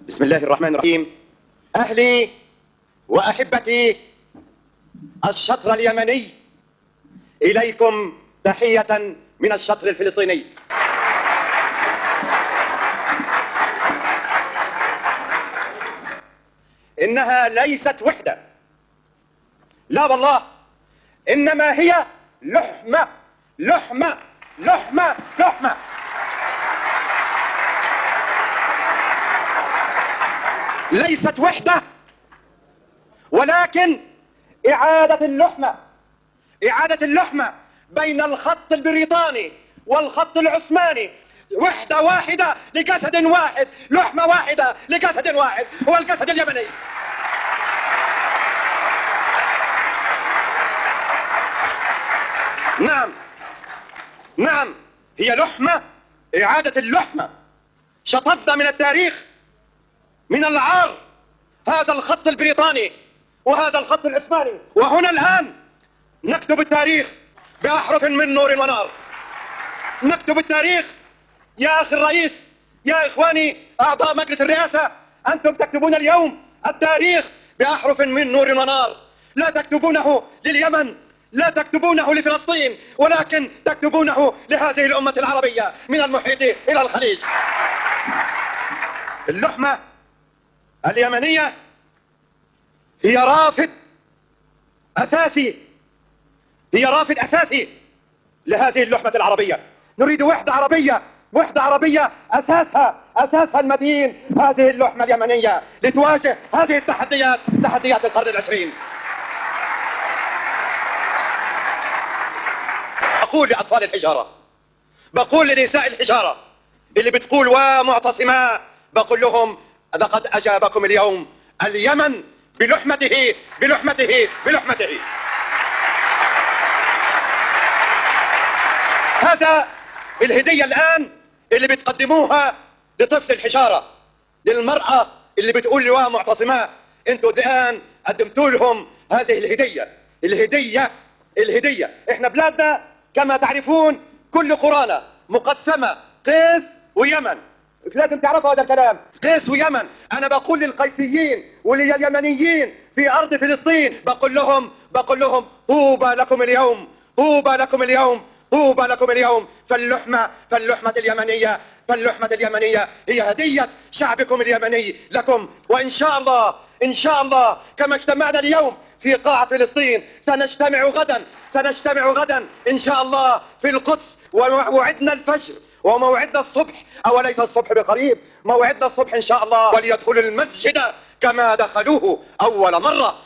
بسم الله الرحمن الرحيم. أهلي وأحبتي الشطر اليمني، إليكم تحية من الشطر الفلسطيني. إنها ليست وحدة، لا والله، إنما هي لحمة لحمة لحمة لحمة. ليست وحدة، ولكن إعادة اللحمة بين الخط البريطاني والخط العثماني. وحدة واحدة لجسد واحد، لحمة واحدة لجسد واحد، هو الجسد اليمني. نعم، هي لحمة، إعادة اللحمة. شطبنا من التاريخ، من العار، هذا الخط البريطاني وهذا الخط العثماني، وهنا الآن نكتب التاريخ بأحرف من نور ونار. نكتب التاريخ يا أخي الرئيس، يا إخواني أعضاء مجلس الرئاسة، أنتم تكتبون اليوم التاريخ بأحرف من نور ونار. لا تكتبونه لليمن، لا تكتبونه لفلسطين، ولكن تكتبونه لهذه الأمة العربية من المحيط إلى الخليج. اللحمة اليمنية هي رافد أساسي لهذه اللحمة العربية. نريد وحدة عربية أساسها المتين هذه اللحمة اليمنية لتواجه هذه التحديات، تحديات القرن العشرين. أقول لأطفال الحجارة، بقول لنساء الحجارة اللي بتقول ومعتصماء، بقول لهم لقد أجابكم اليوم اليمن بلحمته بلحمته بلحمته. هذا الهدية الآن اللي بتقدموها لطفل الحجارة، للمرأة اللي بتقول لواء معتصماء. انتوا الآن قدمتوا لهم هذه الهدية. احنا بلادنا كما تعرفون كل قرانا مقسمة قيس ويمن، لازم تعرفوا هذا الكلام، قيس ويمن. انا بقول للقيسيين ولليمنيين في ارض فلسطين، بقول لهم طوبى لكم اليوم، طوبى لكم اليوم، طوبى لكم اليوم. فاللحمة اليمنية هي هدية شعبكم اليمني لكم. وإن شاء الله كما اجتمعنا اليوم في قاعة فلسطين، سنجتمع غدا إن شاء الله في القدس، وموعدنا الفجر وموعدنا الصبح، أوليس الصبح بقريب؟ موعدنا الصبح إن شاء الله. وليدخلوا المسجد كما دخلوه أول مرة،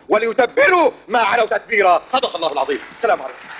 وليتبروا ما علوا تتبيرا. صدق الله العظيم. السلام عليكم.